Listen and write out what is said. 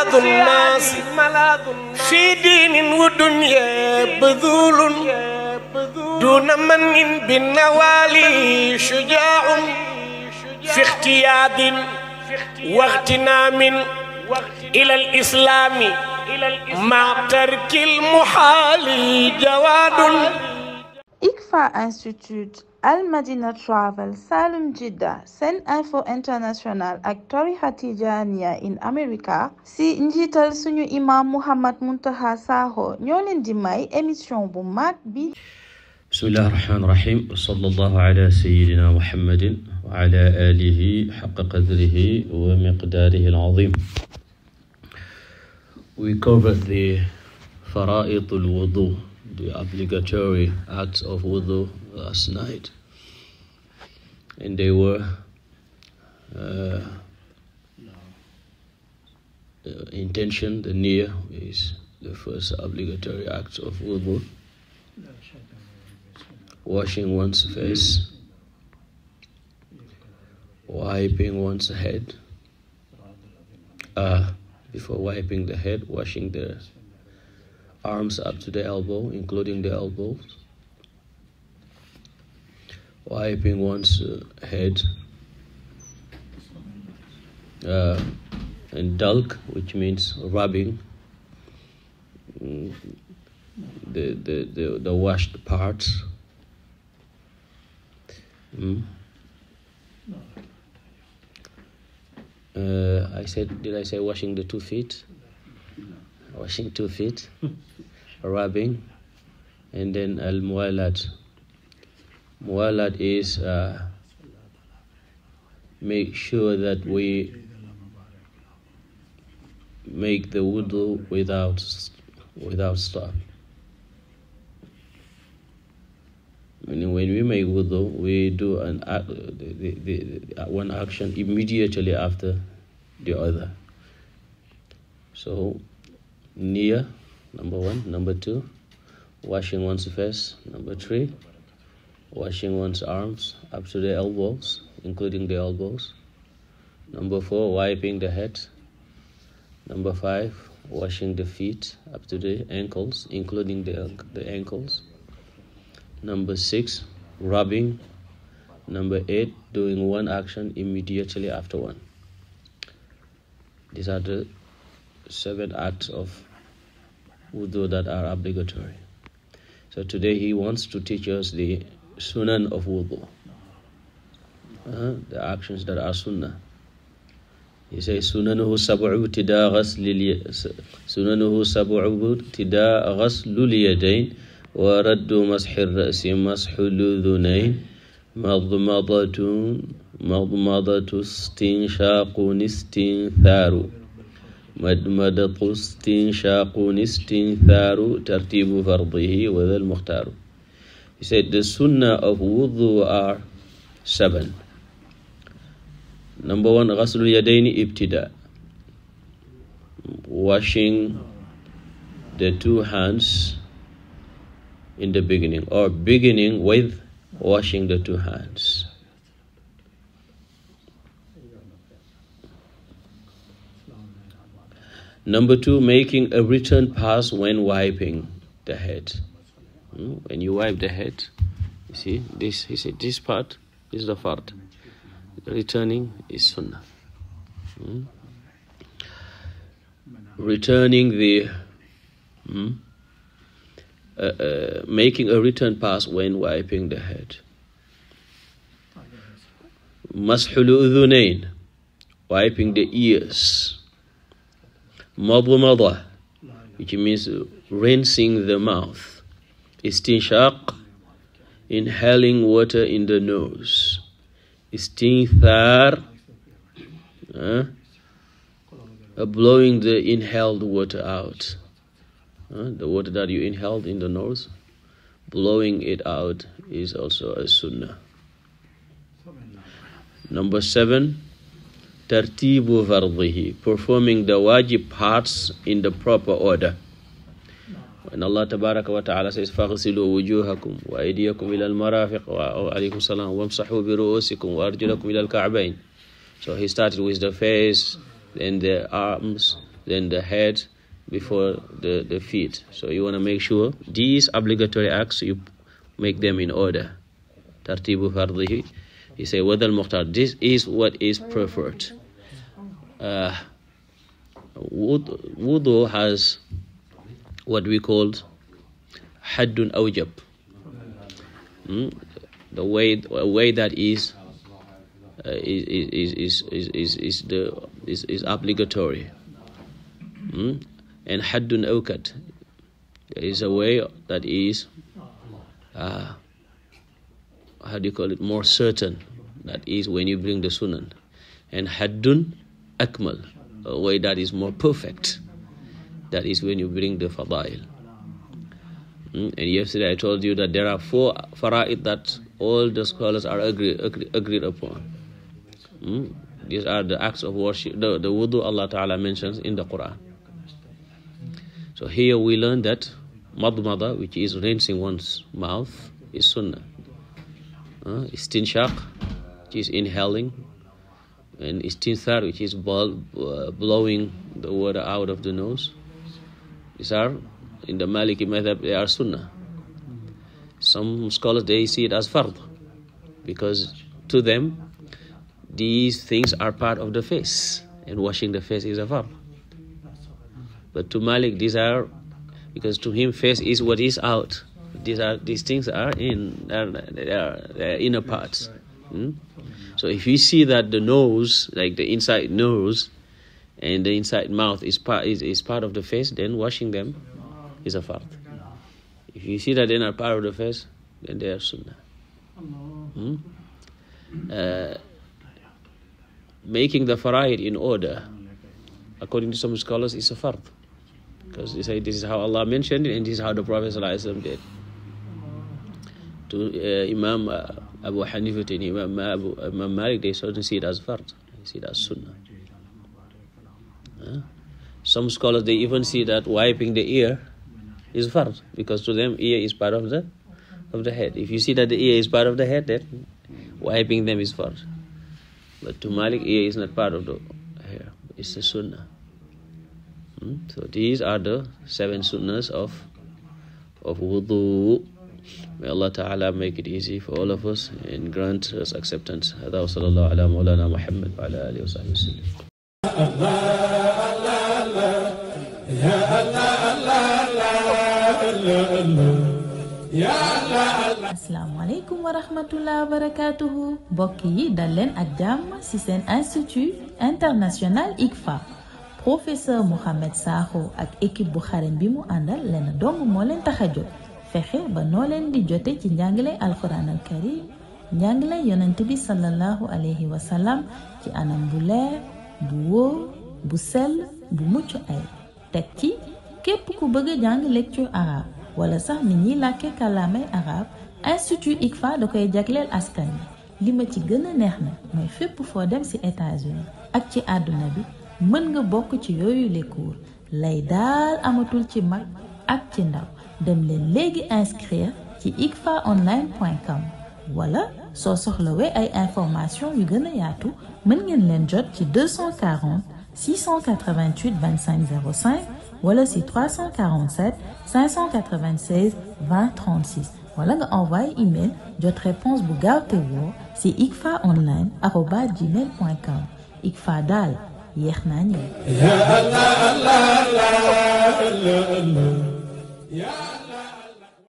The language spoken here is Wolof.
ملاذ الناس في دين ودنيا بذول دون من بالنوالي شجاع في اختياد واغتنام إلى الإسلام مع ترك المحال جواد. ICFA Institute, Al Madina Travel, Salum Jidda, Sen Info International ak tarixa Tijaaniya in America si njiital suñu imam Mountakha Sakho ñoo leen di may émission bu mag bi. Bismillahi rahmaani rahiim wa sallallahu ala sayyidina Muhammadin wa ala alihi haqqa qadrihi wa miqdaarihi al-azim. We covered the fara'id al-wudu, the obligatory acts of wudu last night, and they were intention, the niyyah is the first obligatory act of wudu. Washing one's face, wiping one's head, before wiping the head, washing the arms up to the elbow, including the elbows, wiping one's head, and dalk, which means rubbing the washed parts. Did I say washing the 2 feet? Washing 2 feet, rubbing, and then al-muwalat. Muwalat is make sure that we make the wudu without stop. Meaning when we make wudu, we do one action immediately after the other. So niyyah, number 1. Number 2, washing one's face. Number 3, washing one's arms up to the elbows, including the elbows. Number 4, wiping the head. Number 5, washing the feet up to the ankles, including the ankles. Number 6, rubbing. Number 8, doing one action immediately after one. These are the 7 acts of wudu that are obligatory. So today he wants to teach us the sunan of wudu, the actions that are sunnah. He says sunanuhu sab'u tida ghaslul yadayn wa raddu mashir ra'si mashul udhunayn madmadatu istinshaqun istintharu madmadatu istinshaqun istintharu tartibu fardihi wa dhal mukhtaru. He said the sunnah of wudu are 7. Number 1, ghaslul yadayni ibtida, washing the 2 hands in the beginning, or beginning with washing the 2 hands. Number 2, making a return pass when wiping the head. When you wipe the head, you see this. He said this part is the fard. Returning is sunnah. Returning the making a return pass when wiping the head. Mashul udhunayn, wiping the ears. Madmada, which means rinsing the mouth. Istinshaq, inhaling water in the nose. Istinthar, blowing the inhaled water out. The water that you inhaled in the nose, blowing it out is also a sunnah. Number 7, tartibu fardihi, performing the wajib parts in the proper order. When Allah tabaraka wa ta'ala says faghsilu wujuhakum wa aydiyakum ila al-marafiq wa alaykum salam wamsahu bi ru'usikum wa arjulakum ila al-ka'bayn. So he started with the face, then the arms, then the head before the feet. So you want to make sure these obligatory acts, you make them in order. Tartibu fardihi. You say, wadal mukhtar. This is what is preferred. Wudu has what we call haddun awjab. The way that is obligatory. And haddun awkat. There is a way that is how do you call it, more certain. That is when you bring the sunan. And haddun akmal, a way that is more perfect. That is when you bring the fadail. And yesterday I told you that there are 4 fara'id that all the scholars are agreed upon. These are the acts of worship, the wudu Allah Ta'ala mentions in the Quran. So here we learn that madmada, which is rinsing one's mouth, is sunnah. Istinshaq, which is inhaling, and istinthar, which is blowing the water out of the nose. These are, in the Maliki madhab, they are sunnah. Some scholars, they see it as fard, because to them, these things are part of the face, and washing the face is a fard. But to Malik, these are, because to him, face is what is out. These things are inner parts. So if you see that the nose, like the inside nose and the inside mouth is part of the face, then washing them is a fard. If you see that they are part of the face, then they are sunnah. Making the fara'id in order, according to some scholars, is a fard. Because they say this is how Allah mentioned it and this is how the Prophet ﷺ did. To Imam Abu Hanifa and Imam Malik, they certainly see it as fard. They see it as sunnah. Some scholars, they even see that wiping the ear is fard, because to them ear is part of the head. If you see that the ear is part of the head, then wiping them is fard. But to Malik, ear is not part of the hair. It's a sunnah. So these are the 7 sunnahs of wudu. May Allah Ta'ala make it easy for all of us and grant us acceptance. هذا وصلى الله على مولانا محمد وعلى آله وصحبه وسلم. Asalaamaaleykum wa rahmatullahi wa barakatuhu. Mbokk yi dal leen ak jàmm ci seen institut international ICFA. Professeur Mouhamed Sakho ak équipe bu xarañ bi mu àndal leen dong moo leen tax a jóg fexe ba noo leen di jote ci njàngale alquran al karim, njàngale yonent bi sallallahu alayhi wa sallam ci anam bu leer, bu wóor, bu sell, bu mucc ay. teg ci képp ku bëgg a jàng lecture arabe wala sax nit ñi làkke kàllaamay arabe, institut ICFA da koy jagleel askan wi. li ma ci gën a neex na mooy fépp foo dem ci États-Unis ak ci àdduna bi mën nga bokk ci yooyu les cours. lay daal amatul ci mag ak ci ndaw. dem leen léegi inscrire ci icfaonline.com wala soo soxlawee ay information yu gën a yaatu mën ngeen leen jot ci 240 688 25 05 wala ci 347 596 20 36 wala nga envoyé email jot réponse bu gaaw te woo ci icfaonline@gmail.com. ICFA daal yéex naa ñëw.